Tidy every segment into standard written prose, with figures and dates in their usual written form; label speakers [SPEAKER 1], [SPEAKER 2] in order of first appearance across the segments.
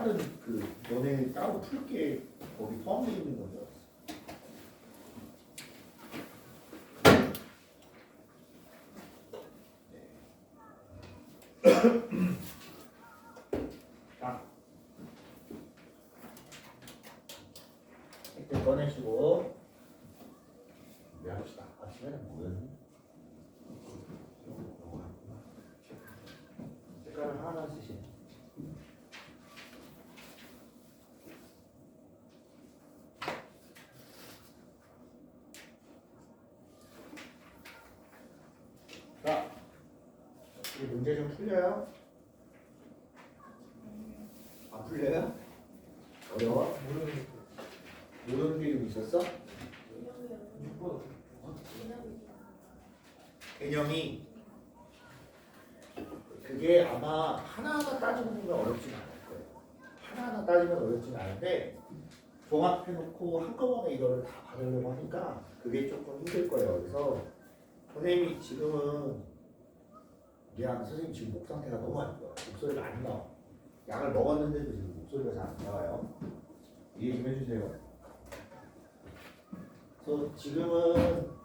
[SPEAKER 1] 다른 그 너네 따로 풀게 거기 포함되어 있는 건 줄 알았어. 자, 이제 꺼내시고 준비합시다. 시간은 뭐였니? 색깔을 하나 쓰시네. 자, 이 문제 좀 풀려요? 안 풀려요? 어려워? 모르는 게 좀 있었어? 개념이 그게 아마 하나하나 따지고 보면 어렵진 않을 거예요. 하나하나 따지면 어렵진 않은데 종합해놓고 한꺼번에 이거를 다 받으려고 하니까 그게 조금 힘들 거예요. 그래서 선생님이 지금은 미안, 선생님 지금 목 상태가 너무 안 좋아요. 목소리가 안 나와. 약을 먹었는데도 지금 목소리가 잘 안 나와요. 이해 좀 해주세요. 그래서 지금은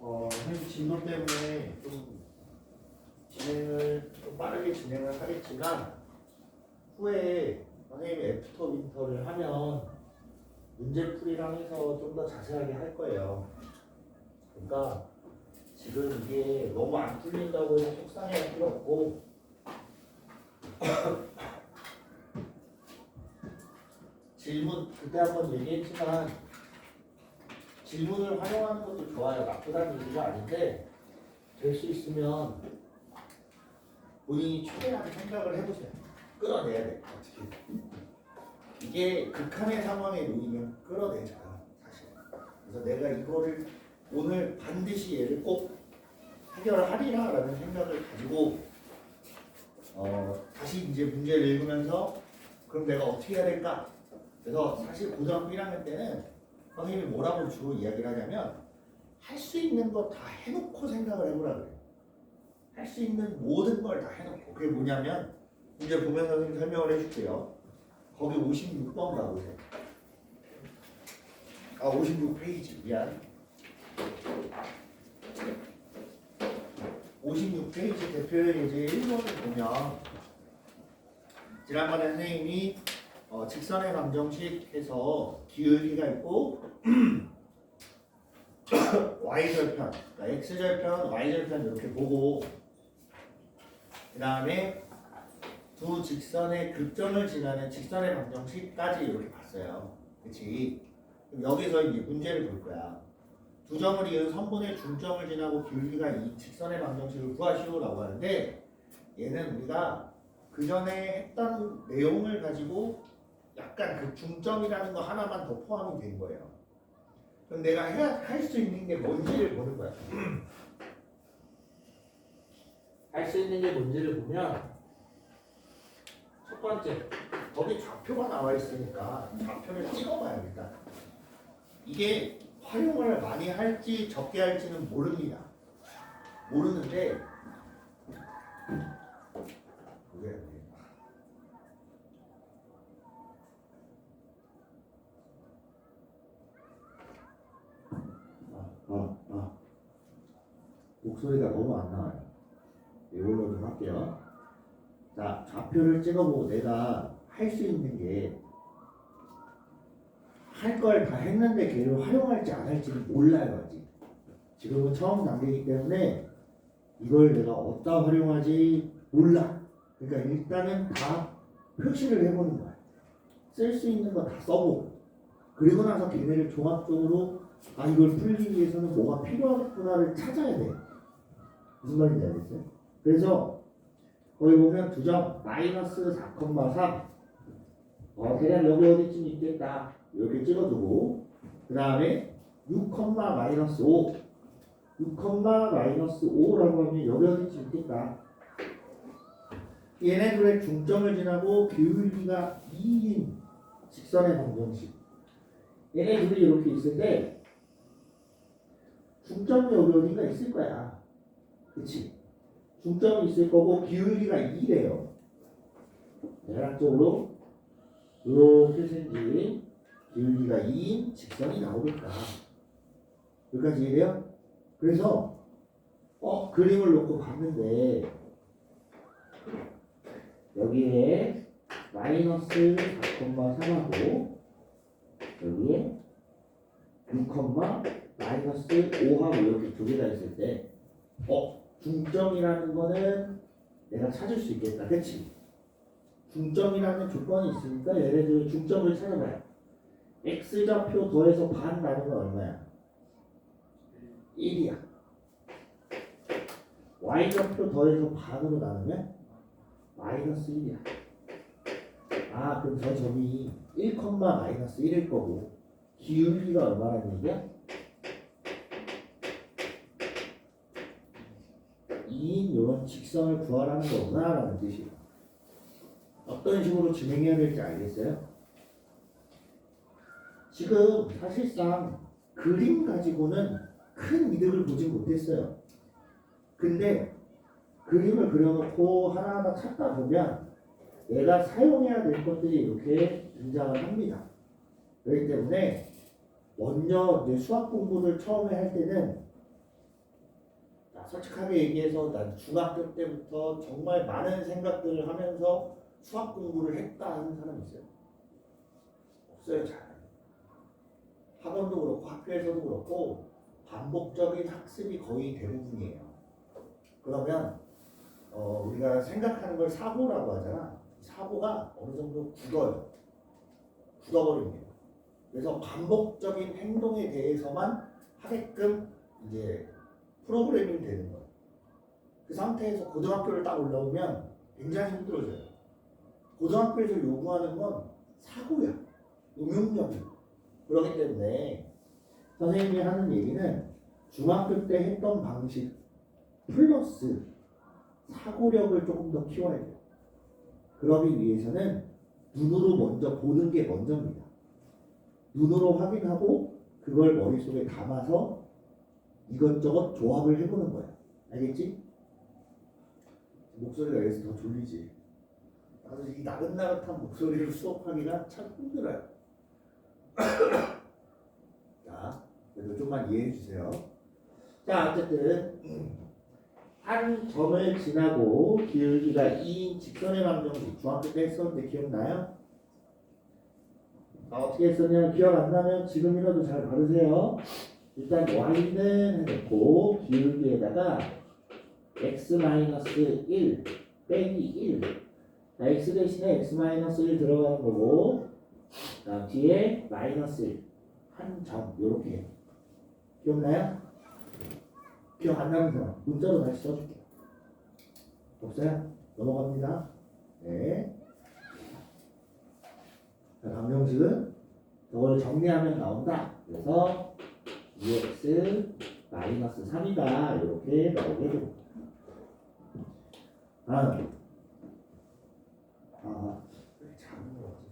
[SPEAKER 1] 선생님 진도 때문에 좀 진행을 좀 빠르게 진행을 하겠지만 후에 선생님이 애프터 윈터를 하면 문제풀이랑 해서 좀 더 자세하게 할 거예요. 그러니까 지금 이게 너무 안 풀린다고 해서 속상해할 필요 없고 질문 그때 한번 얘기했지만 질문을 활용하는 것도 좋아요. 나쁘다는 얘기가 아닌데 될 수 있으면 본인이 최대한 생각을 해보세요. 끌어내야 돼. 어떻게 이게 극한의 상황에 놓이면 끌어내잖아 사실. 그래서 내가 이거를 오늘 반드시 얘를 꼭 해결하리라 라는 생각을 가지고 다시 이제 문제를 읽으면서 그럼 내가 어떻게 해야 될까? 그래서 사실 고등학교 1학년 때는 선생님이 뭐라고 주로 이야기를 하냐면 할 수 있는 거 다 해놓고 생각을 해보라 그래요. 할 수 있는 모든 걸 다 해놓고. 그게 뭐냐면 이제 보면서 선생님 설명을 해줄게요. 거기 56번 가보세요. 56페이지 미안. 56페이지 대표 예제 1번을 보면 지난번에 선생님이 직선의 방정식 해서 기울기가 있고 y절편, 그러니까 x절편, y절편 이렇게 보고 그 다음에 두 직선의 극점을 지나는 직선의 방정식까지 이렇게 봤어요. 그치? 그럼 여기서 이제 문제를 볼 거야. 두 점을 이은 선분의 중점을 지나고 기울기가 이 직선의 방정식을 구하시오라고 하는데 얘는 우리가 그 전에 했던 내용을 가지고 약간 그 중점이라는 거 하나만 더 포함이 된 거예요. 그럼 내가 할 수 있는 게 뭔지를 보는 거야. 할 수 있는 게 뭔지를 보면 첫 번째, 거기 좌표가 나와 있으니까 좌표를 찍어봐요 일단. 이게 활용을 많이 할지 적게 할지는 모릅니다. 모르는데 그게 목소리가 너무 안 나와요. 이걸로 좀 할게요. 자, 좌표를 찍어보고 내가 할 수 있는 게 할 걸 다 했는데 걔를 활용할지 안 할지는 몰라요 아직. 지금은 처음 단계이기 때문에 이걸 내가 어디다 활용하지 몰라. 그러니까 일단은 다 표시를 해보는 거야. 쓸 수 있는 거 다 써보고 그리고 나서 걔네를 종합적으로 이걸 풀기 위해서는 뭐가 필요하겠구나를 찾아야 돼. 무슨 말인지 알겠어요? 그래서 거기 보면 두 점 마이너스 4,3 대략 여기 어디쯤 있겠다 이렇게 찍어두고 그 다음에 6, 마이너스 5 6, 마이너스 5라고 하면 여기 어디쯤 있겠다. 얘네들의 중점을 지나고 기울기가 2인 직선의 방정식 얘네들이 이렇게 있을 때 중점이 여기 어딘가 있을 거야. 그치? 중점이 있을 거고 기울기가 2래요. 대략적으로 이렇게 생긴 기울기가 2인 직선이 나오겠다. 여기까지 이해돼요? 그래서 그림을 놓고 봤는데 여기에 마이너스 4,3하고 여기에 6, 마이너스 5하고 이렇게 두 개가 있을 때 중점이라는 거는 내가 찾을 수 있겠다. 그치? 중점이라는 조건이 있으니까 예를 들어 중점을 찾아봐요. x좌표 더해서 반 나누면 얼마야? 1이야. y좌표 더해서 반으로 나누면 마이너스 1이야. 그럼 저 점이 1, 마이너스 1일 거고 기울기가 얼마라는 얘기야? 2인 이런 직선을 구하라는 거구나 라는 뜻이에요. 어떤 식으로 진행해야 될지 알겠어요? 지금 사실상 그림 가지고는 큰 이득을 보지 못했어요. 근데 그림을 그려놓고 하나하나 찾다 보면 내가 사용해야 될 것들이 이렇게 등장을 합니다. 그렇기 때문에 먼저 이제 수학 공부를 처음에 할 때는 솔직하게 얘기해서 난 중학교 때부터 정말 많은 생각들을 하면서 수학 공부를 했다 하는 사람 있어요? 없어요. 잘. 학원도 그렇고 학교에서도 그렇고 반복적인 학습이 거의 대부분이에요. 그러면 우리가 생각하는 걸 사고라고 하잖아. 사고가 어느 정도 굳어버립니다. 그래서 반복적인 행동에 대해서만 하게끔 이제 프로그래밍이 되는 거예요. 그 상태에서 고등학교를 딱 올라오면 굉장히 힘들어져요. 고등학교에서 요구하는 건 사고야. 응용력이야. 그렇기 때문에 선생님이 하는 얘기는 중학교 때 했던 방식 플러스 사고력을 조금 더 키워야 돼요. 그러기 위해서는 눈으로 먼저 보는 게 먼저입니다. 눈으로 확인하고 그걸 머릿속에 담아서 이것저것 조합을 해보는 거야. 알겠지? 목소리가 여기서 더 졸리지. 나도 이 나긋나긋한 목소리를 수업하기가 참 힘들어요. 자, 그래도 좀만 이해해 주세요. 자, 어쨌든 한 점을 지나고 기울기가 2인 직선의 방정식 중학교 때 했었는데 기억나요? 어떻게 했었냐면 기억 안 나면 지금이라도 잘 받으세요. 일단 y는 해놓고 기울기에다가 x-1 빼기 1 x 대신에 x-1 들어가는 거고 다음 뒤에 마이너스 1 한 점 요렇게 기억나요? 기억 안 나는 사람 문자로 다시 써줄게요. 없어요? 넘어갑니다. 네. 자, 방정식은 저걸 정리하면 나온다. 그래서 2x 마이너스 3이다. 이렇게 나오게 됩니다. 다음. 왜 작은 거 같지?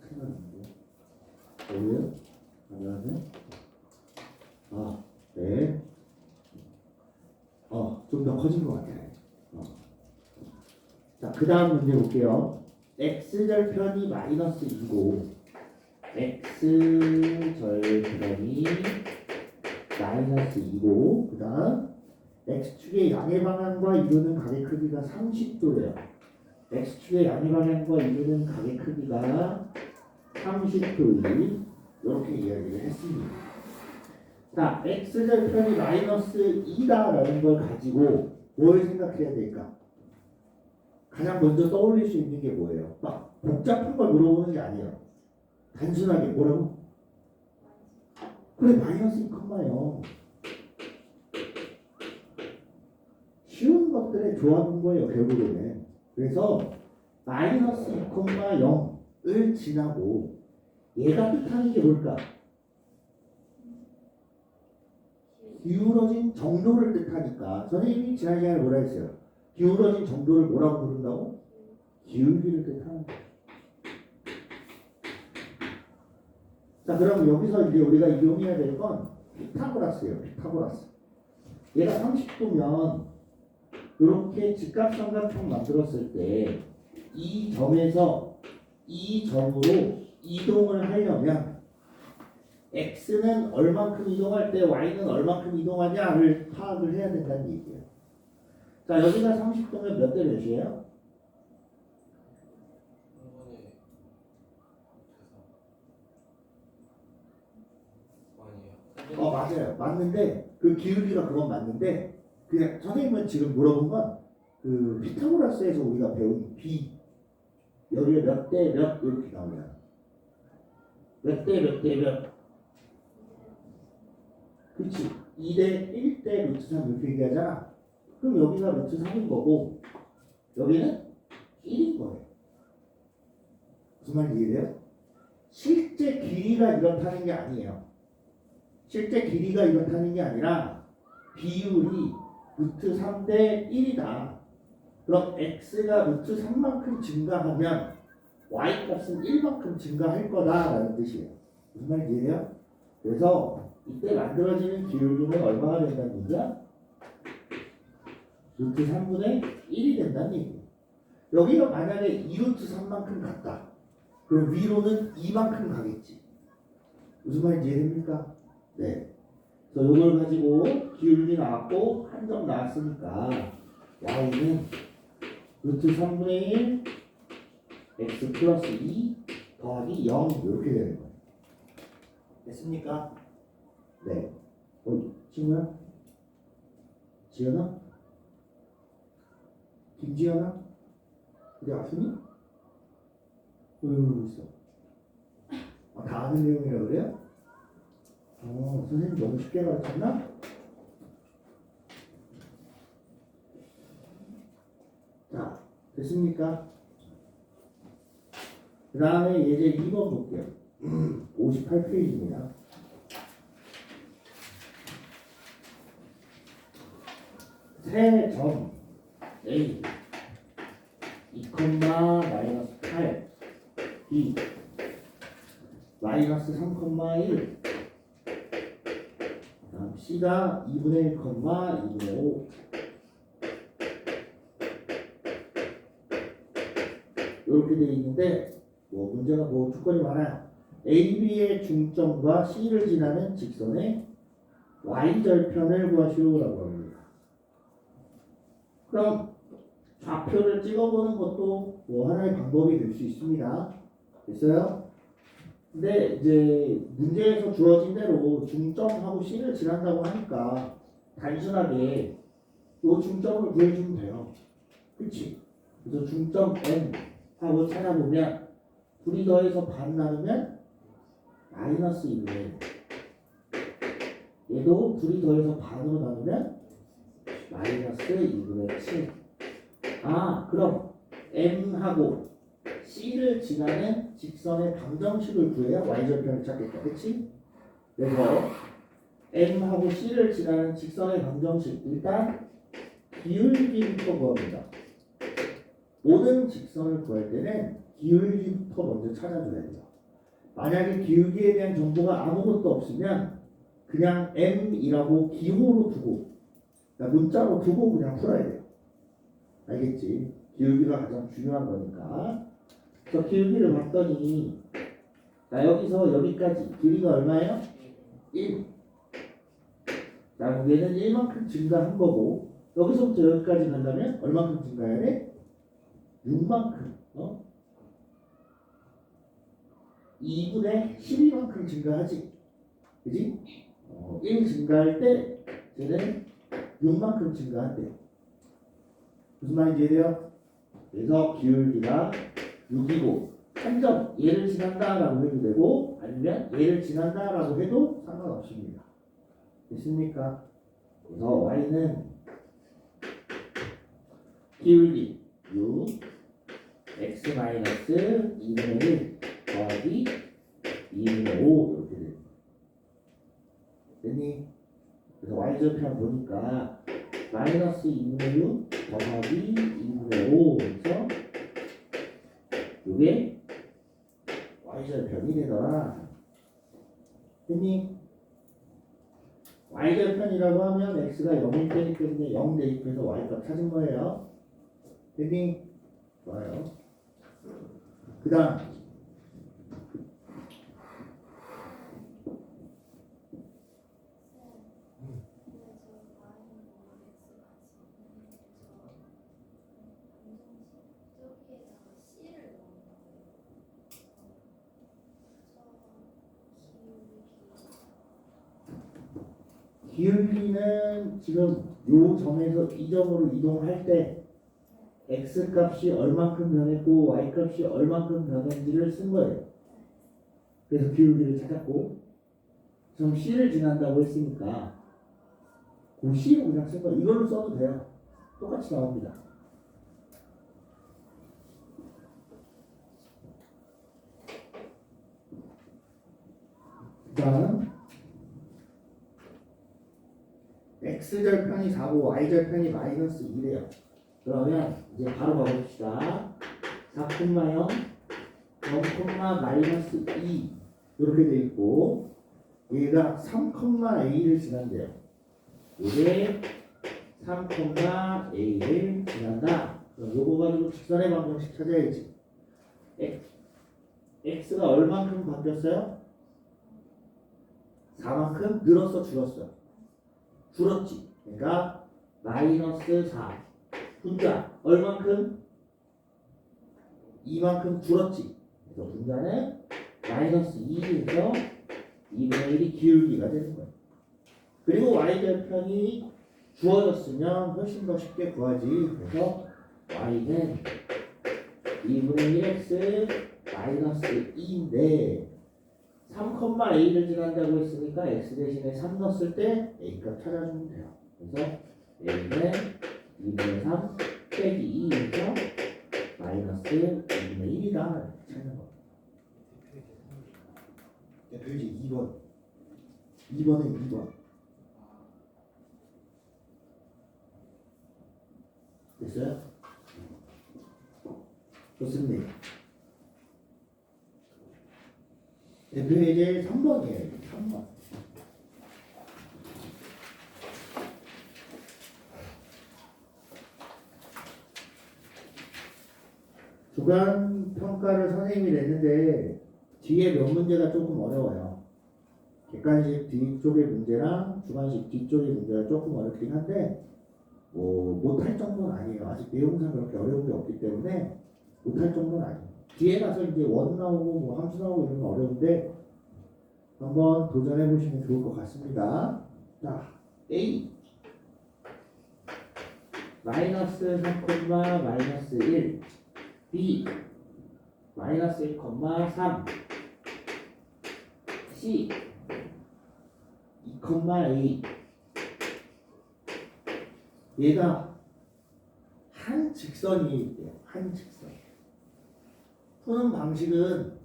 [SPEAKER 1] 생각나는데. 여기요? 그다음에 네. 좀 더 커진 것 같아요. 자, 그 다음 문제 볼게요. x절편이 마이너스 2고 x절편이 마이너스 2고 그 다음 x축의 양의 방향과 이루는 각의 크기가 30도예요. x축의 양의 방향과 이루는 각의 크기가 30도이 이렇게 이야기를 했습니다. 자, x절편이 마이너스 2다라는 걸 가지고 뭘 생각해야 될까? 가장 먼저 떠올릴 수 있는 게 뭐예요? 막 복잡한 걸 물어보는 게 아니에요. 단순하게 뭐라고? 그래, 마이너스 2,0. 쉬운 것들의 조합인 거예요, 결국에는. 그래서 마이너스 2,0을 지나고 얘가 뜻하는 게 뭘까? 기울어진 정도를 뜻하니까 선생님이 지난 시간에 뭐라 했어요? 기울어진 정도를 뭐라고 부른다고? 기울기를 뜻하는 거예요. 자, 그럼 여기서 이제 우리가 이용해야 될 건 피타고라스예요. 피타고라스. 얘가 30도면 이렇게 직각삼각형 만들었을 때 이 점에서 이 점으로 이동을 하려면 x는 얼만큼 이동할 때 y는 얼만큼 이동하냐를 파악을 해야 된다는 얘기예요. 자, 여기가 30도면 몇 대 몇이에요? 맞아요. 맞는데 그 기울기가 그건 맞는데 그냥 선생님은 지금 물어본 건 그 피타고라스에서 우리가 배운 b 여기에 몇 대 몇 이렇게 나오면 몇 대 몇 대 몇 그렇지 2대 1대 루트 3 이렇게 얘기하잖아. 그럼 여기가 루트 3인 거고 여기는 1인 거예요. 무슨 말인지 이해돼요? 실제 길이가 이렇다는 게 아니에요. 실제 길이가 이렇다는 게 아니라 비율이 루트 3대 1이다. 그럼 x가 루트 3만큼 증가하면 y 값은 1만큼 증가할 거다라는 뜻이에요. 무슨 말인지 이해해요? 그래서 이때 만들어지는 기울기는 얼마가 된다는 얘기야? 루트 3분의 1이 된다는 얘기예요. 여기가 만약에 2루트 3만큼 갔다. 그럼 위로는 2만큼 가겠지. 무슨 말인지 이해됩니까? 네. 그래서 이걸 가지고 기울기 나왔고 한 점 나왔으니까 y는 루트 3분의 1 x 플러스 2 더하기 0 이렇게 되는 거예요. 됐습니까? 네. 친구야? 지연아? 김지연아? 어디 아프니? 왜 있어? 다 아는 내용이라 그래요? 선생님 너무 쉽게 가르쳤나? 자, 됐습니까? 그 다음에 예제 2번 볼게요. 58페이지입니다. 세 점 A 2, 마이너스 8 B 마이너스 3,1 다음 C가 2분의 1, 2분의 5 이렇게 되어 있는데 문제가 조건이 많아요. A, B의 중점과 C를 지나는 직선의 Y절편을 구하시오라고 합니다. 그럼 좌표를 찍어보는 것도 하나의 방법이 될 수 있습니다. 됐어요? 근데 이제 문제에서 주어진 대로 중점하고 C를 지난다고 하니까 단순하게 이 중점을 구해주면 돼요. 그치? 그래서 중점 M 하고 찾아보면 둘이 더해서 반 나누면 마이너스 2분의 1 얘도 둘이 더해서 반으로 나누면 마이너스 2분의 7 그럼 M하고 C를 지나는 직선의 방정식을 구해야 Y절편을 찾겠다. 그치? 그래서 M하고 C를 지나는 직선의 방정식 일단 기울기부터 구합니다. 모든 직선을 구할 때는 기울기부터 먼저 찾아줘야 돼요. 만약에 기울기에 대한 정보가 아무것도 없으면 그냥 M이라고 기호로 두고 문자로 두고 그냥 풀어야 돼요. 알겠지? 기울기가 가장 중요한 거니까. 그래서 기울기를 봤더니 여기서 여기까지 길이가 얼마예요? 1. 얘는 1만큼 증가한 거고 여기서부터 여기까지 간다면 얼만큼 증가해야 돼? 6만큼 2분의 12만큼 증가하지. 그지? 1 증가할 때 쟤는 6만큼 증가한대. 무슨 말인지 이해돼요? 그래서 기울기가 6이고 한 점 얘를 지난다라고 해도 되고 아니면 얘를 지난다라고 해도 상관없습니다. 됐습니까? 그래서 y는 기울기 6 x 마이너스 2분의 1 더하기 2분의 5 이렇게 됩니다. 됐니? 그래서 y절편 보니까 마이너스 2분의 6 더하기 2분의 5 해서 요게 y절편이 되더라. 됐니? y절편이라고 하면 x가 0일 때이기 때문에 0 대입해서 y값 찾은 거예요. 됐니? 좋아요. 그 다음 기울기는 지금 요 점에서 이 점으로 이동할 때 x 값이 얼만큼 변했고 y 값이 얼만큼 변했는지를 쓴 거예요. 그래서 기울기를 찾았고 점 C를 지난다고 했으니까 그 C로 그냥 쓴 거예요. 이걸로 써도 돼요. 똑같이 나옵니다. 그 다음 x절편이 4고 y절편이 마이너스 2래요. 그러면 이제 바로 가봅시다. 4,0 0 마이너스 2 이렇게 돼 있고 얘가 3,a를 지난대요. 이게 3,a를 지난다. 그럼 요거 가지고 직선의 방정식 찾아야지. x가 얼만큼 바뀌었어요? 4만큼 늘었어 줄었어? 줄었지. 그러니까 마이너스 4 분자 얼만큼? 2만큼 줄었지. 그래서 분자는 마이너스 2에서 2분의 1이 기울기가 되는 거예요. 그리고 y절편이 주어졌으면 훨씬 더 쉽게 구하지. 그래서 y는 2분의 1x 마이너스 2인데 3,a를 지난다고 했으니까 x 대신에 3 넣었을 때 a값 찾아주면 돼요. 그래서 a는 2분의 3 빼기 2에서 마이너스 2분의 1이다 찾는 거. 대표이지 2번. 2번은 2번. 됐어요? 좋습니다. 대표이제 3번이에요. 3번. 주간 평가를 선생님이 냈는데 뒤에 몇 문제가 조금 어려워요. 객관식 뒤쪽의 문제랑 주관식 뒤쪽의 문제가 조금 어렵긴 한데 뭐 못할 정도는 아니에요. 아직 내용상 그렇게 어려운 게 없기 때문에 못할 정도는 아니에요. 뒤에 가서 이제 원 나오고 뭐 함수 나오고 이런 거 어려운데 한번 도전해 보시면 좋을 것 같습니다. 자, A 마이너스 3, 마이너스 1 B 마이너스 1, 3 C 2,a 얘가 한 직선이 있대요. 한 직선. 푸는 방식은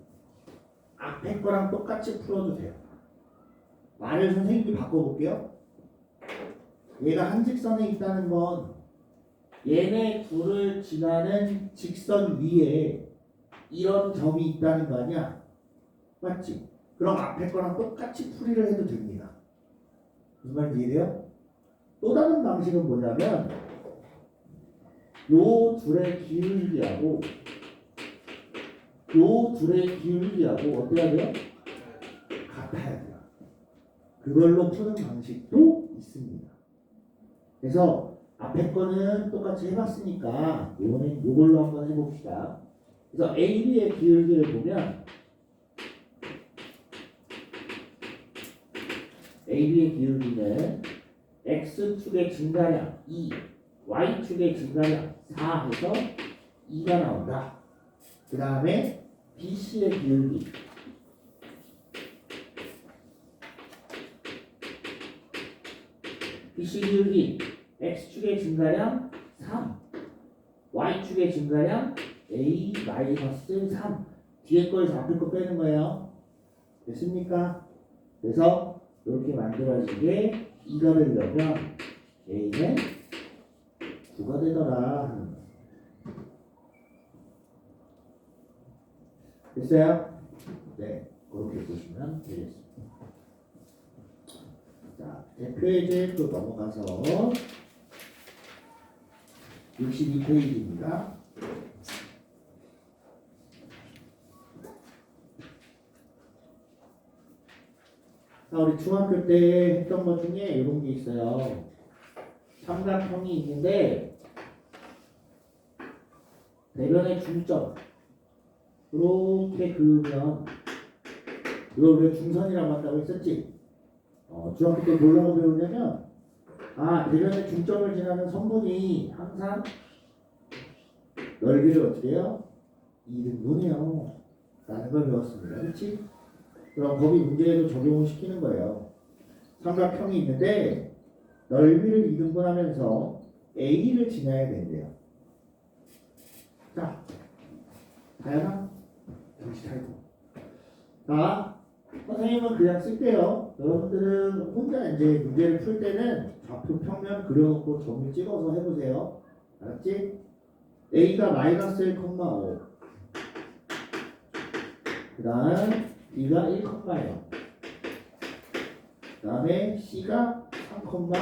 [SPEAKER 1] 앞에 거랑 똑같이 풀어도 돼요. 말을 선생님이 바꿔볼게요. 얘가 한 직선에 있다는 건 얘네 둘을 지나는 직선 위에 이런 점이 있다는 거 아니야? 맞지? 그럼 앞에 거랑 똑같이 풀이를 해도 됩니다. 무슨 말인지 이해돼요? 또 다른 방식은 뭐냐면 요 둘의 기울기하고 요 둘의 기울기하고 어떻게 해야 돼요? 같아야 돼요. 그걸로 푸는 방식도 있습니다. 그래서 앞에 거는 똑같이 해봤으니까 이번엔 이걸로 한번 해봅시다. 그래서 AB의 기울기를 보면 AB의 기울기는 X축의 증가량 2, Y축의 증가량 4 해서 2가 나온다. 그 다음에 BC의 기울기 BC 기울기 X축의 증가량 3, Y축의 증가량 A-3 뒤에 거에서 앞에 거 빼는 거예요. 됐습니까? 그래서 이렇게 만들어지게 2가 되려면 A는 9가 되더라. 됐어요? 네, 그렇게 보시면 되겠습니다. 자, 대표예제 또 넘어가서 62페이지입니다. 자, 우리 중학교 때 했던 것 중에 이런 게 있어요. 삼각형이 있는데 대변의 중점 이렇게 그으면 이걸 우리가 중선이라고 한다고 했었지. 중학교 때 뭐라고 배우냐면 대변의 중점을 지나는 선분이 항상 넓이를 어떻게 해요? 2등분해요 라는 걸 배웠습니다. 그렇지? 그럼 법이 문제에도 적용을 시키는 거예요. 삼각형이 있는데 넓이를 2등분하면서 A를 지나야 된대요. 자, 다현아, 정신 차리고. 자, 선생님은 그냥 쓸게요. 여러분들은 혼자 이제 문제를 풀 때는 좌표 평면 그려놓고 점을 찍어서 해보세요. 알았지? A가 마이너스 1,5. 그 다음 B가 1,0. 그 다음에 C가 3,4.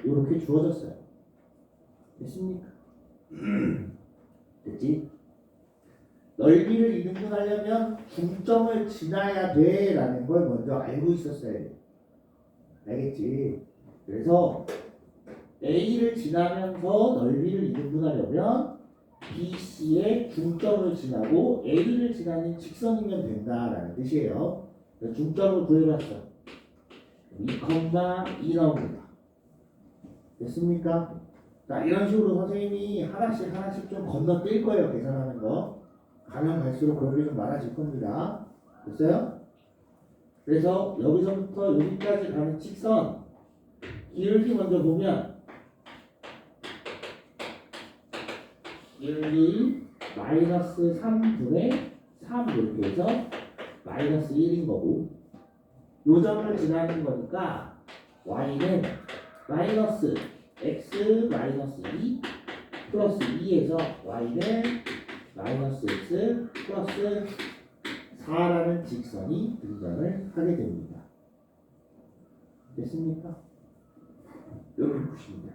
[SPEAKER 1] 이렇게 주어졌어요. 됐습니까? 됐지? 넓이를 2등분하려면 중점을 지나야 돼 라는 걸 먼저 알고 있었어야 돼. 알겠지? 그래서 A를 지나면서 넓이를 2등분하려면 BC의 중점을 지나고 A를 지나는 직선이면 된다라는 뜻이에요. 중점을 구해봤어. 2,2 나옵니다. 됐습니까? 자, 이런 식으로 선생님이 하나씩 좀 건너뛸 거예요. 계산하는 거. 가면 갈수록 그런 게 좀 많아질 겁니다. 됐어요? 그래서 여기서부터 여기까지 가는 직선 기울기 먼저 보면 기울기 마이너스 3분의 3 이렇게 해서 마이너스 1인 거고 요 점을 지나는 거니까 y는 마이너스 x 마이너스 2 플러스 2에서 y는 마이너스 x 플러스 4라는 직선이 등장을 하게 됩니다. 됐습니까? 이렇게 보시면 돼요.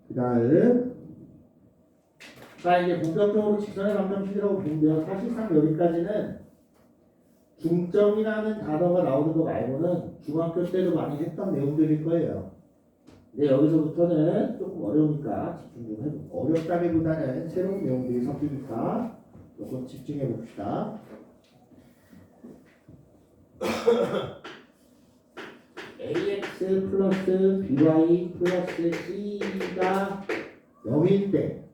[SPEAKER 1] 그 다음 자 이제 본격적으로 직선의 방정식이라고 보는데요. 사실상 여기까지는 중점이라는 단어가 나오는 거 말고는 중학교 때도 많이 했던 내용들일 거예요. 근데 여기서부터는 조금 어려우니까 집중 좀 해보고 어렵다기보다는 새로운 내용들이 섞이니까 조금 집중해 봅시다. ax 플러스 by 플러스 c가 0일 때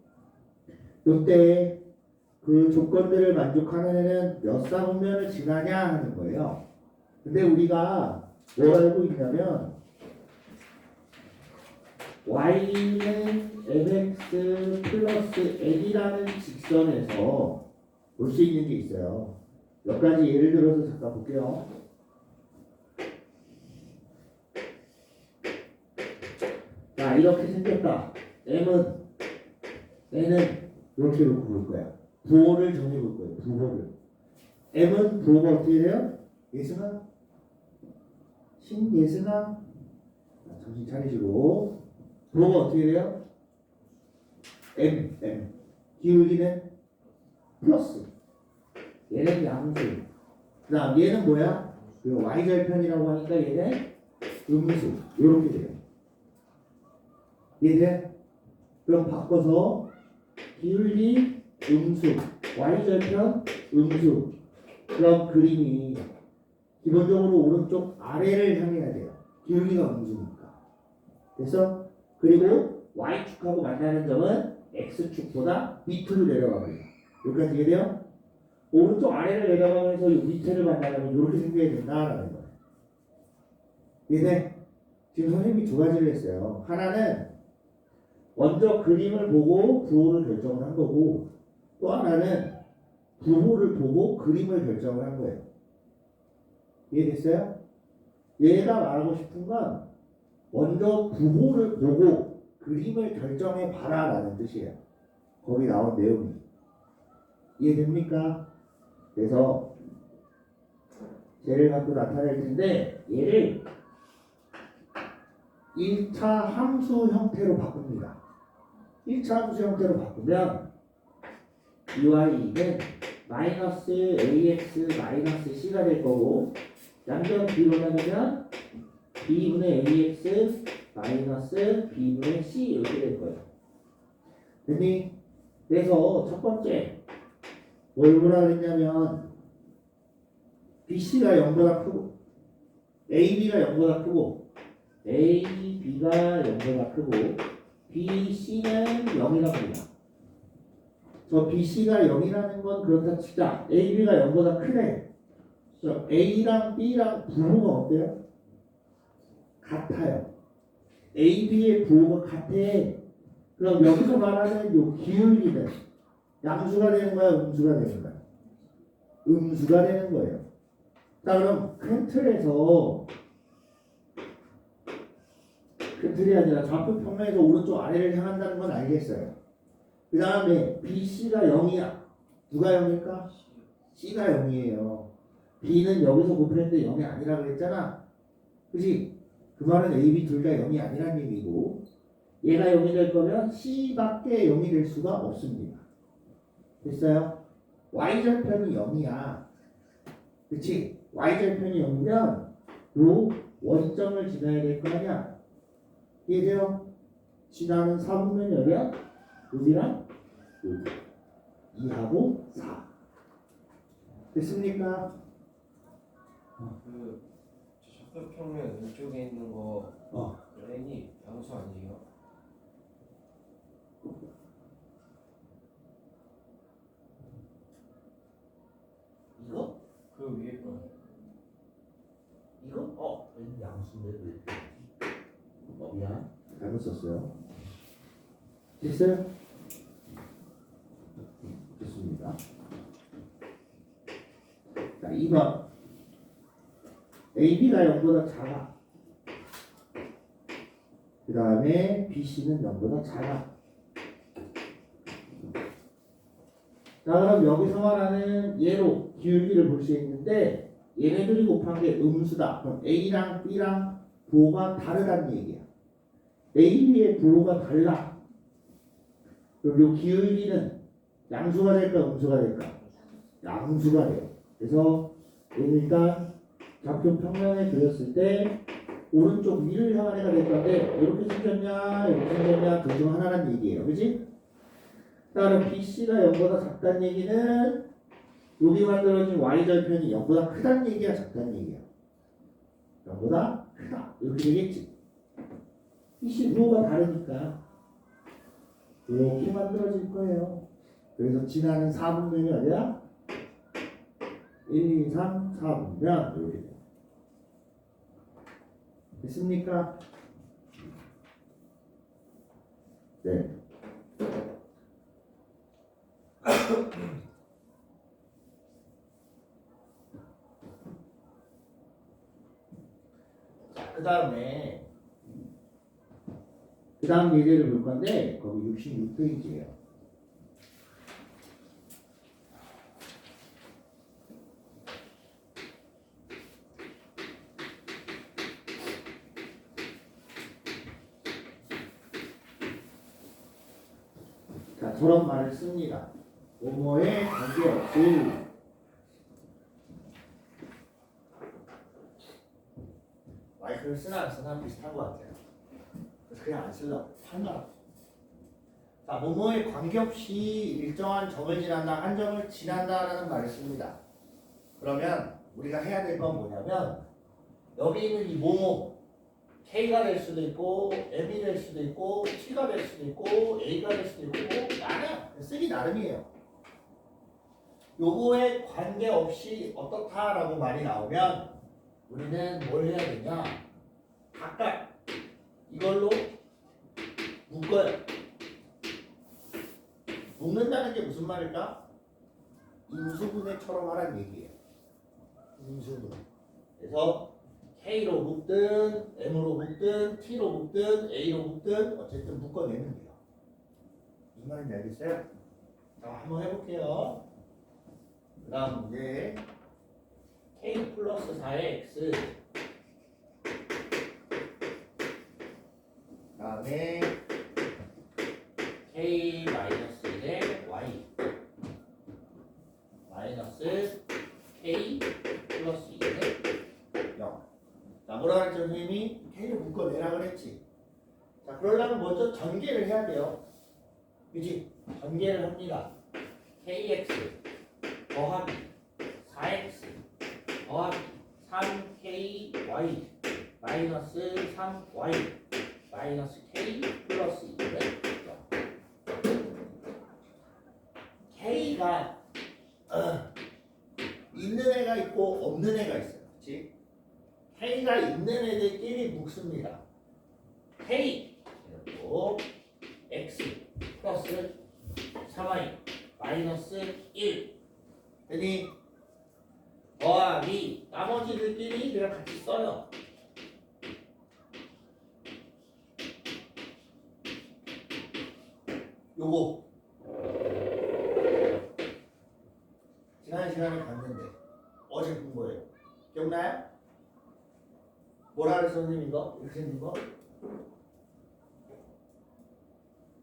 [SPEAKER 1] 이때 그 조건들을 만족하는 애는 몇 사분면을 지나냐 하는 거예요. 근데 우리가 뭘 알고 있냐면 y는 fx 플러스 n이라는 직선에서 볼 수 있는 게 있어요. 몇 가지 예를 들어서 잠깐 볼게요. 자 이렇게 생겼다. n은 이렇게 놓고 볼 거야. 부호를 정해 볼 거예요. 부호를. m은 부호가 어떻게 돼요? 예승아? 신예승아? 정신 차리시고 부호가 어떻게 돼요? m 기울기는 플러스 얘는 양수 그 다음 얘는 뭐야? y절편이라고 하니까 얘는 음수 이렇게 돼요. 이해돼? 그럼 바꿔서 기울기 음수 y절편 음수 그럼 그림이 기본적으로 오른쪽 아래를 향해야 돼요. 기울기가 음수니까. 됐어? 그리고 y축하고 만나는 점은 x축보다 밑으로 내려갑니다. 여기까지 이해돼요? 오른쪽 아래를 내려가면서 밑에를 만나려면 이렇게 생겨야 된다라는 거예요. 이해돼? 지금 선생님이 두 가지를 했어요. 하나는 먼저 그림을 보고 부호를 결정을 한 거고 또 하나는 부호를 보고 그림을 결정을 한 거예요. 이해됐어요? 얘가 말하고 싶은 건 먼저 부호를 보고 그림을 결정해 봐라 라는 뜻이에요. 거기 나온 내용이. 이해됩니까? 그래서 쟤를 갖고 나타낼 텐데 얘를 1차 함수 형태로 바꿉니다. 1차 함수 형태로 바꾸면 EY는 마이너스 AX 마이너스 C가 될 거고 양변 B로 나누면 B분의 AX 마이너스 B분의 C 이렇게 될 거예요. 됐니? 그래서 첫 번째 뭘 뭐라 그랬냐면 BC가 0보다 크고 AB가 0보다 크고 AB가 0보다 크고 BC는 0이랍니다. 저 BC가 0이라는 건 그렇다 치자 AB가 0보다 크네. A랑 B랑 부호가 어때요? 같아요. AB의 부호가 같아. 그럼 여기서 말하는 요 기울기는 양수가 되는 거야? 음수가 되는 거야? 음수가 되는 거예요. 자 그럼 큰 틀에서 큰 틀이 아니라 좌표 평면에서 오른쪽 아래를 향한다는 건 알겠어요. 그 다음에 BC가 0이야. 누가 0일까? C가 0이에요. B는 여기서 곱했는데 0이 아니라 그랬잖아. 그치? 그 말은 A, B 둘 다 0이 아니란 얘기고 얘가 0이 될 거면 C밖에 0이 될 수가 없습니다. 됐어요? Y절편이 0이야. 그치? Y절편이 0이면 요 원점을 지나야 될 거 아니야? 이해돼요? 지나는 4분면 여기야? 여기랑 여기 2하고 4 됐습니까?
[SPEAKER 2] 그 좌표 평면 왼쪽에 있는 거 n이 양수 아니에요?
[SPEAKER 1] 이거?
[SPEAKER 2] 그 위에 거.
[SPEAKER 1] 이거? 양수인데 왜? 미안 잘못 썼어요. 됐어요? 좋습니다. 자 2번 AB가 0보다 작아. 그 다음에 BC는 0보다 작아. 자 그럼 여기서 말하는 얘로 기울기를 볼 수 있는데 얘네들이 곱한 게 음수다. 그럼 A랑 B랑 부호가 다르다는 얘기야. A, B의 부호가 달라. 그럼 요 기울기는 양수가 될까 음수가 될까? 양수가 돼요. 그래서 얘는 일단 좌표 평면에 그렸을 때 오른쪽 위를 향한 애가 될 건데 이렇게 생겼냐 이렇게 생겼냐 둘 중 하나란 얘기예요. 그지? 그럼 BC가 0보다 작다는 얘기는 여기 만들어진 Y절편이 0보다 크다는 얘기야 작다는 얘기야? 0보다 크다 이렇게 되겠지. BC 부호가 다르니까 이렇게 만들어질 거예요. 그래서 지나는 4분면이 어디야? 1, 2, 3, 4분면 이렇게 돼요. 됐습니까? 네. 자, 그 다음 예제를 볼 건데 거기 66페이지예요. 자, 저런 말을 씁니다. 뭐뭐에 관계없이 마이크를 쓰나 안 쓰나 비슷한 것 같아요. 그래서 그냥 안 쓰려고 상관없어. 자, 뭐뭐에 관계없이 일정한 점을 지난다, 한 점을 지난다라는 말을 씁니다. 그러면 우리가 해야 될 건 뭐냐면 여기 있는 이 뭐뭐 K가 될 수도 있고 M이 될 수도 있고 T가 될 수도 있고 A가 될 수도 있고 나는 쓰기 나름이에요. 요거에 관계없이 어떻다라고 말이 나오면 우리는 뭘 해야 되냐? 각각 이걸로 묶어요. 묶는다는 게 무슨 말일까? 인수분해처럼 하라는 얘기예요. 인수분해. 그래서 K로 묶든 M으로 묶든 T로 묶든 A로 묶든 어쨌든 묶어내면 돼요. 무슨 말인지 알겠어요? 자, 한번 해볼게요. 그 다음 문제 K 플러스 4의 X 그 다음에 K 마이너스 1의 Y 마이너스 K 플러스 2의 0. 자, 뭐라 그랬죠, 선생님이? K를 묶어내라 그랬지. 자, 그러려면 먼저 전개를 해야 돼요. 그지? 전개를 합니다. KX 더하기 4X 더하기 3KY 마이너스 3Y 마이너스 K 플러스 2의 0. K가 있는 애가 있고 없는 애가 있어요. 그치? K가 있는 애들끼리 묶습니다. K 그리고 X 플러스 3Y 마이너스 1 되니 더하기 나머지들끼리 그냥 같이 써요. 요거 지난 시간에 봤는데 어제 본 거예요. 기억나요? 뭐라 그랬어 선생님 이거? 이렇게 생긴 거?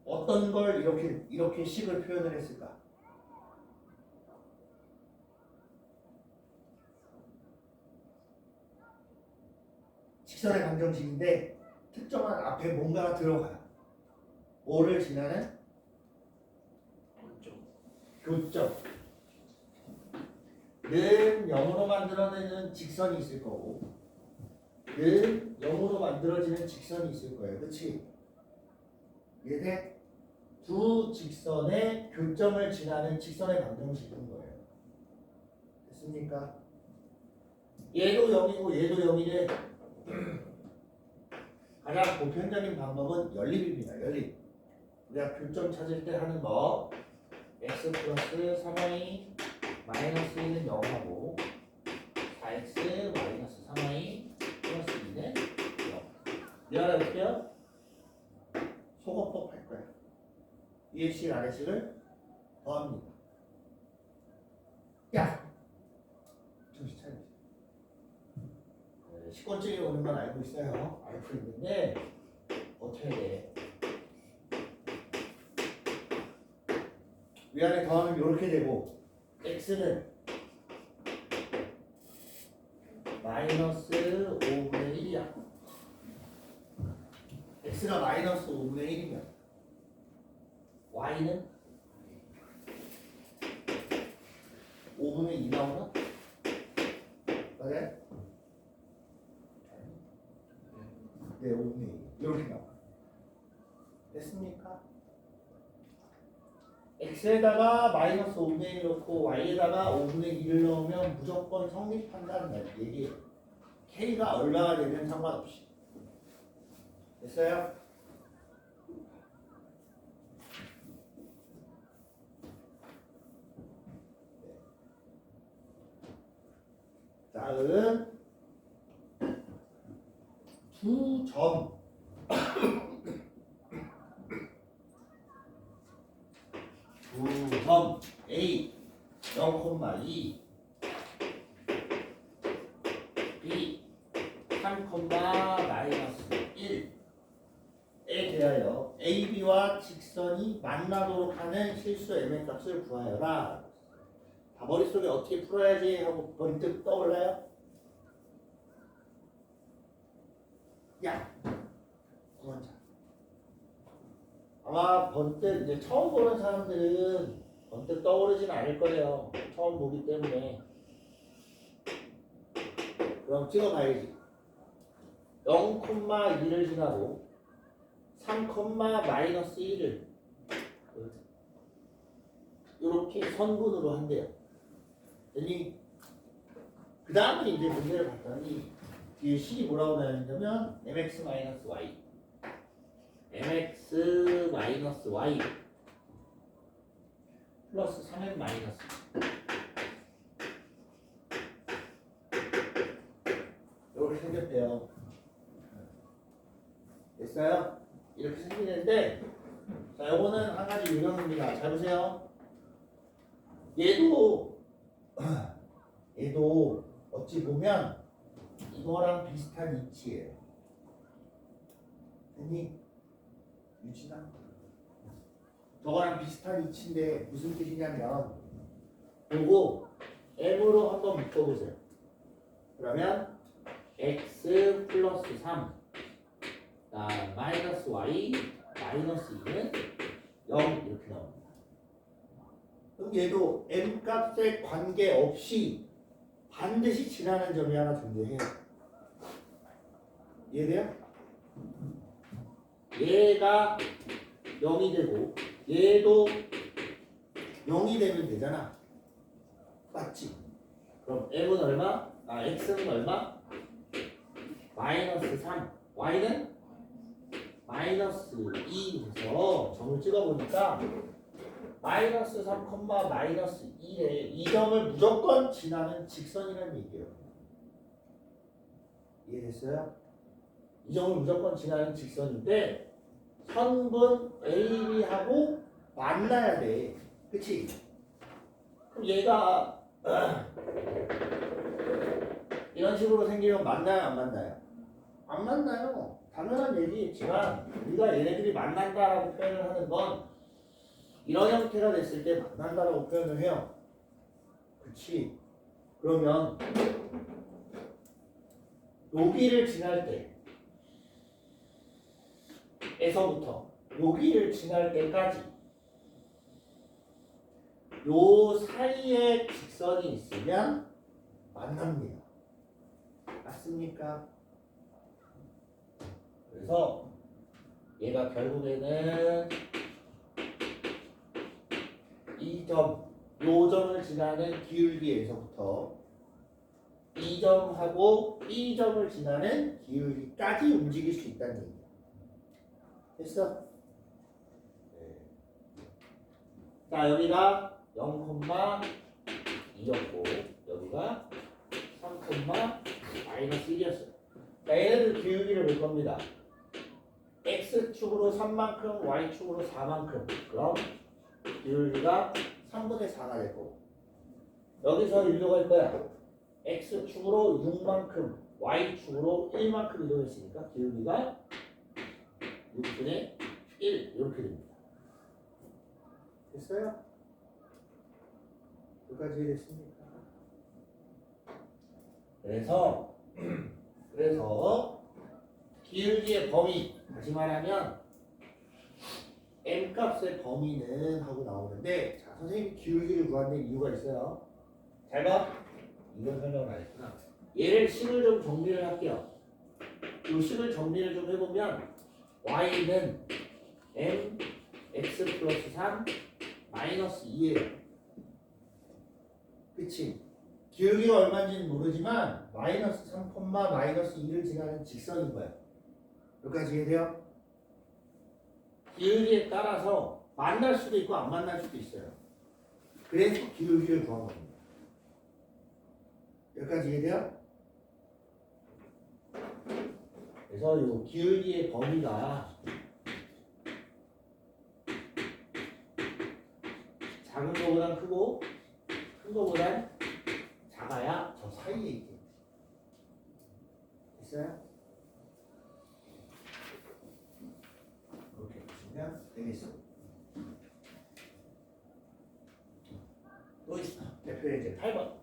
[SPEAKER 1] 어떤 걸 이렇게 식을 표현을 했을까? 직선의 방정식인데 특정한 앞에 뭔가가 들어가요. 뭐를 지나는? 교점. 는 0으로 만들어내는 직선이 있을 거고 는 0으로 만들어지는 직선이 있을 거예요. 그치? 이해돼? 두 직선의 교점을 지나는 직선의 방정식인 거예요. 됐습니까? 얘도 0이고 얘도 0이래. 가장 보편적인 방법은 연립입니다. 연립. 우리가 교점 찾을 때 하는 거 x 플러스 3y 마이너스 1은 0하고 4x 마이너스 3y 플러스 2는 0. 미안해 어떻게요? 소거법 할 거야. 위에식 아래식을 더합니다. 야! 정신 차리지. 식권증이 오는 건 알고 있어요. 알고 있는데 어떻게 돼? 위안에 더하면 이렇게 되고 x는 마이너스 5분의 1이야. x가 마이너스 5분의 1이면 y는 5분의 2 나오나? 맞아요? 네, 5분의 2 이렇게 나와. 됐습니까? x에다가 마이너스 5분의 1 넣고 y에다가 5분의 2를 넣으면 무조건 성립한다는 얘기예요. k가 얼마가 되면 상관없이. 됐어요? 네. 다음 두 점 두 점 A 0,2 B 3, 마이너스 1에 대하여 AB와 직선이 만나도록 하는 실수 M의 값을 구하여라. 다 머릿속에 어떻게 풀어야지 하고 번뜩 떠올라요? 야! 그만 자. 아마 번뜩 이제 처음 보는 사람들은 번뜩 떠오르진 않을 거예요. 처음 보기 때문에. 그럼 찍어봐야지. 0,2를 지나고 3, 마이너스 1을 이렇게 선분으로 한대요. 그러니 그 다음에 이제 문제를 봤더니 뒤에 식이 뭐라고 나왔냐면 mx 마이너스 y mx 마이너스 y 플러스 3m 마이너스 이렇게 생겼대요. 됐어요? 이렇게 생기는데 자, 요거는 한 가지 유형입니다. 잘 보세요. 얘도 어찌 보면 이거랑 비슷한 이치예요. 됐니? 유치나? 저거랑 비슷한 이치인데 무슨 뜻이냐면 요거 m으로 한번 묶어보세요. 그러면 x 플러스 3 마이너스 y 마이너스 2는 0 이렇게 나옵니다. 그럼 얘도 m 값에 관계없이 반드시 지나는 점이 하나 존재해요. 이해돼요? 얘가 0이 되고 얘도 0이 되면 되잖아. 맞지? 그럼 m은 얼마? x는 얼마? 마이너스 3 y는 마이너스 2 해서 점을 찍어보니까 마이너스 3, 마이너스 2에 이 점을 무조건 지나는 직선이라는 얘기예요. 이해됐어요? 이 점을 무조건 지나는 직선인데 선분 AB하고 만나야 돼. 그치? 그럼 얘가 이런 식으로 생기면 만나요 안 만나요? 안 만나요. 당연한 얘기겠지만 우리가 얘네들이 만난다라고 표현을 하는 건 이런 형태가 됐을 때 만난다라고 표현을 해요. 그치? 그러면 여기를 지날 때 에서부터 여기를 지날 때까지 요 사이에 직선이 있으면 만납니다. 맞습니까? 그래서 얘가 결국에는 이 점, 요 점을 지나는 기울기에서부터 이 점하고 이 점을 지나는 기울기까지 움직일 수 있다는 얘기야. 됐어? 네. 자, 여기가 0,2였고 여기가 3, 마이너스 1이었어요. 자, 얘네들 기울기를 볼 겁니다. x축으로 3만큼, y축으로 4만큼. 그럼 기울기가 3분의 4가 될 거고. 여기서 이동할 거야. x축으로 6만큼, y축으로 1만큼 이동했으니까 기울기가 6분의 1 이렇게 됩니다. 됐어요? 여기까지 됐습니까? 그래서 기울기의 범위, 다시 말하면 m 값의 범위는 하고 나오는데, 자, 선생님이 기울기를 구하는 이유가 있어요. 잘 봐. 이건 설명을 안 했구나. 얘를 식을 좀 정리를 할게요. 이 식을 정리를 좀 해보면 y는 m x 플러스 3 마이너스 2예요. 그치? 기울기가 얼마인지는 모르지만 마이너스 3, 마이너스 2를 지나는 직선인 거야. 여기까지 이해돼요? 기울기에 따라서 만날 수도 있고 안 만날 수도 있어요. 그래서 기울기를 구한 겁니다. 여기까지 이해돼요? 그래서 이 기울기의 범위가 작은 거보단 크고 큰 거보단 작아야 저 사이에 있게. 됐어요? 이렇게 보시면 되겠어. 또 있어. 대표의 이제 8번.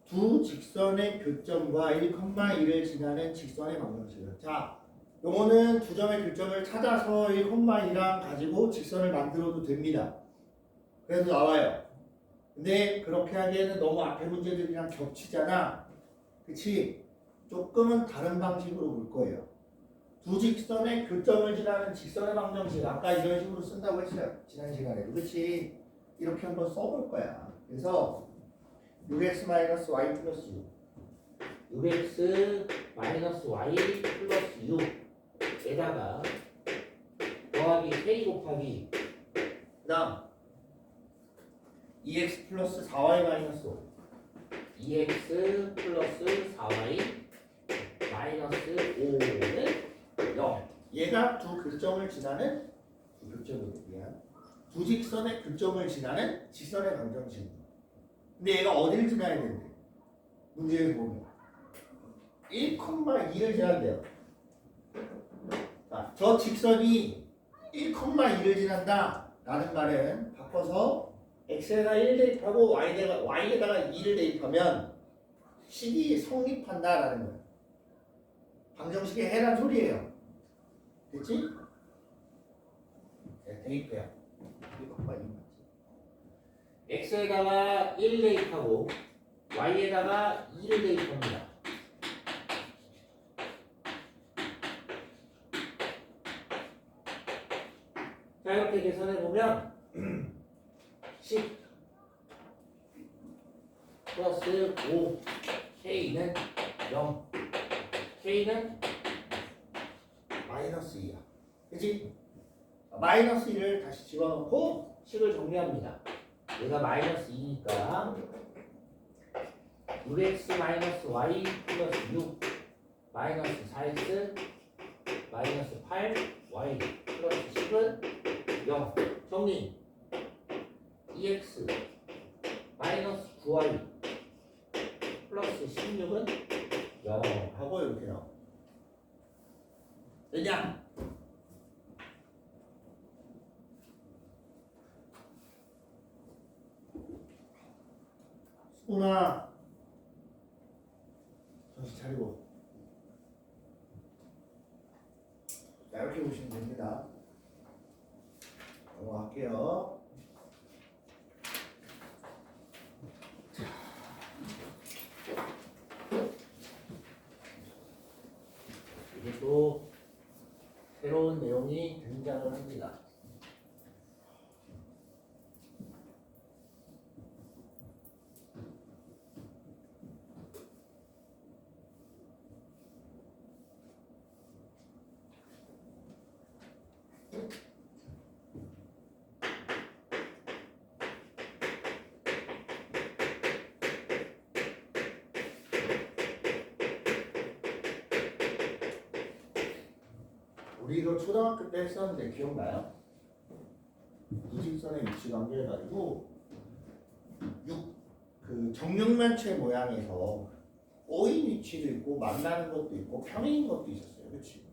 [SPEAKER 1] 두 직선의 교점과 1,2를 지나는 직선의 방정식이에요. 자, 요거는 두 점의 교점을 찾아서 1,2랑 가지고 직선을 만들어도 됩니다. 그래도 나와요. 근데 그렇게 하기에는 너무 앞에 문제들이랑 겹치잖아. 그치? 조금은 다른 방식으로 볼 거예요. 두 직선의 교점을 지나는 직선의 방정식. 아까 이런 식으로 쓴다고 했어요. 지난 시간에도. 그치? 이렇게 한번 써볼 거야. 그래서 6x-y 플러스 6
[SPEAKER 3] 6x 마이너스 y 플러스 6에다가 더하기 k 곱하기
[SPEAKER 1] 그다음 2x 플러스 4y 마이너스 5
[SPEAKER 3] 2x 플러스 4y 마이너스 5는 0.
[SPEAKER 1] 얘가 두 교점을 지나는 두 직선의 교점을 지나는 직선의 방정식. 근데 얘가 어디를 지나야 되는데? 문제에서 보면 1,2를 지난대요. 자, 저 직선이 1,2를 지난다 라는 말은 바꿔서 x에다 1 대입하고 y에다가 2를 대입하면 식이 성립한다 라는 거예요. 방정식에 해란 소리예요. 됐지? 네, 대입해요. 1,2 맞지?
[SPEAKER 3] x에다가 1 대입하고 y에다가 2를 대입합니다. 자, 이렇게 계산해 보면 10 플러스 5 k는 0 k는
[SPEAKER 1] 마이너스 2야. 그치? 마이너스 2를 다시 집어넣고
[SPEAKER 3] 식을 정리합니다. 얘가 마이너스 2니까 6x 마이너스 y 플러스 6 마이너스 4x 마이너스 8 y 플러스 10은 0. 정리. 2x 마이너스 9y 플러스 16은 0
[SPEAKER 1] 하고 이렇게 나와. 왜냐? 수고나 정신 차리고. 자, 이렇게 보시면 됩니다. 넘어갈게요.
[SPEAKER 3] 이게 또 새로운 내용이 등장을 합니다.
[SPEAKER 1] 우리 이거 초등학교 때 했었는데 기억나요? 무직선의 위치 관계 해가지고 그 정육면체 모양에서 꼬인 위치도 있고 만나는 것도 있고 평행인 것도 있었어요. 그렇지?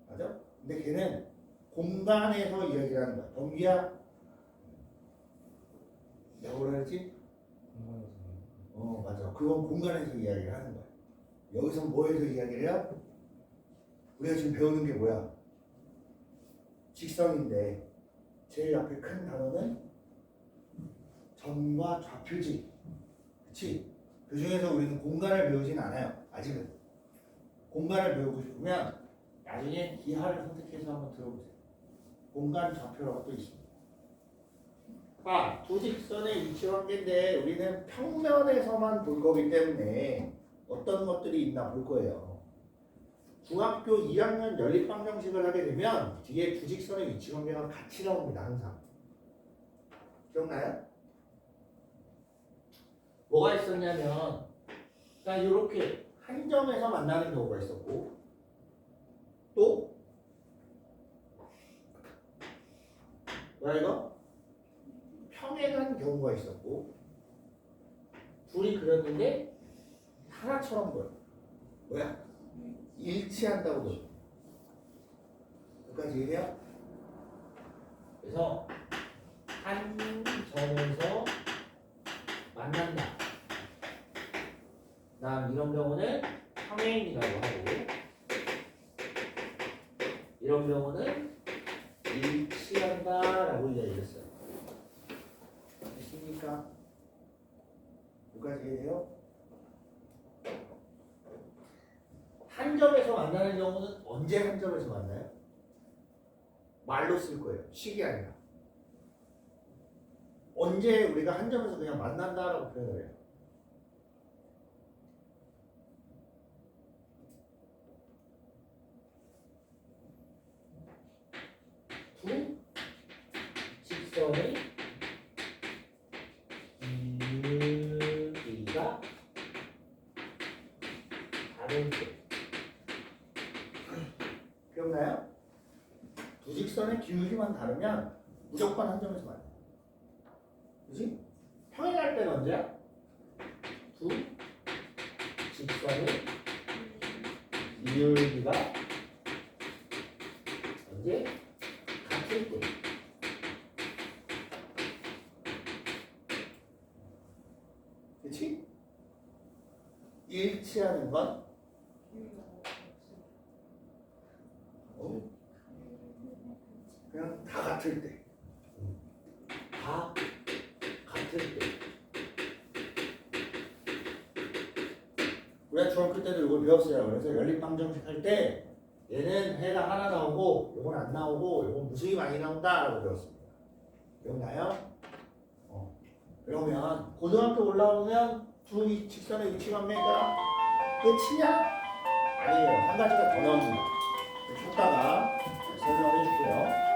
[SPEAKER 1] 맞아? 근데 걔는 공간에서 이야기를 하는 거야. 범기야? 내가 뭐라 했지? 맞아. 그건 공간에서 이야기를 하는 거야. 여기서 뭐에서 이야기를 해요? 우리가 지금 배우는 게 뭐야? 직선인데 제일 앞에 큰 단어는 점과 좌표지. 그치? 그 중에서 우리는 공간을 배우진 않아요. 아직은. 공간을 배우고 싶으면 나중에 기하를 선택해서 한번 들어보세요. 공간 좌표라고 또 있습니다. 두 직선의 위치 관계인데 우리는 평면에서만 볼 거기 때문에 어떤 것들이 있나 볼 거예요. 중학교 2학년 연립방정식을 하게 되면 뒤에 두 직선의 위치 관계가 같이 나옵니다. 항상. 기억나요?
[SPEAKER 3] 뭐가 있었냐면
[SPEAKER 1] 자, 이렇게 한 점에서 만나는 경우가 있었고 또 뭐야 이거? 평행한 경우가 있었고
[SPEAKER 3] 둘이 그렸는데
[SPEAKER 1] 하나처럼 보여. 뭐야? 일치한다고 보여. 여기까지 이해해요?
[SPEAKER 3] 그래서 한 점에서 만난다. 다음 이런 경우는 평행이라고 하고 이런 경우는 일치한다라고 이야기했어요.
[SPEAKER 1] 됐습니까? 여기까지 이해해요? 한 점에서 만나는 경우는 언제 한 점에서 만나요? 말로 쓸 거예요. 식이 아니라. 언제 우리가 한 점에서 그냥 만난다라고 표현을 해요?
[SPEAKER 3] 직선의 기울기가 다른 때.
[SPEAKER 1] 기억나요? 두 직선의 기울기만 다르면 무조건 한 점에서 맞아. 그지? 평행할 때는 언제야?
[SPEAKER 3] 두 직선의 기울기가 언제? 같을 때.
[SPEAKER 1] 그치? 일치하는 건 그냥 다 같을 때.
[SPEAKER 3] 다 같을 때.
[SPEAKER 1] 우리가 중학교 때도 이걸 배웠어요. 그래서 연립방정식 할 때 얘는 해가 하나 나오고 요건 안 나오고 요건 무수히 많이 나온다라고 배웠습니다. 기억나요? 그러면 고등학교 올라오면 두 직선의 위치관계가 끝이냐? 아니에요. 한 가지가 더 나옵니다. 쳤다가 설명해 줄게요.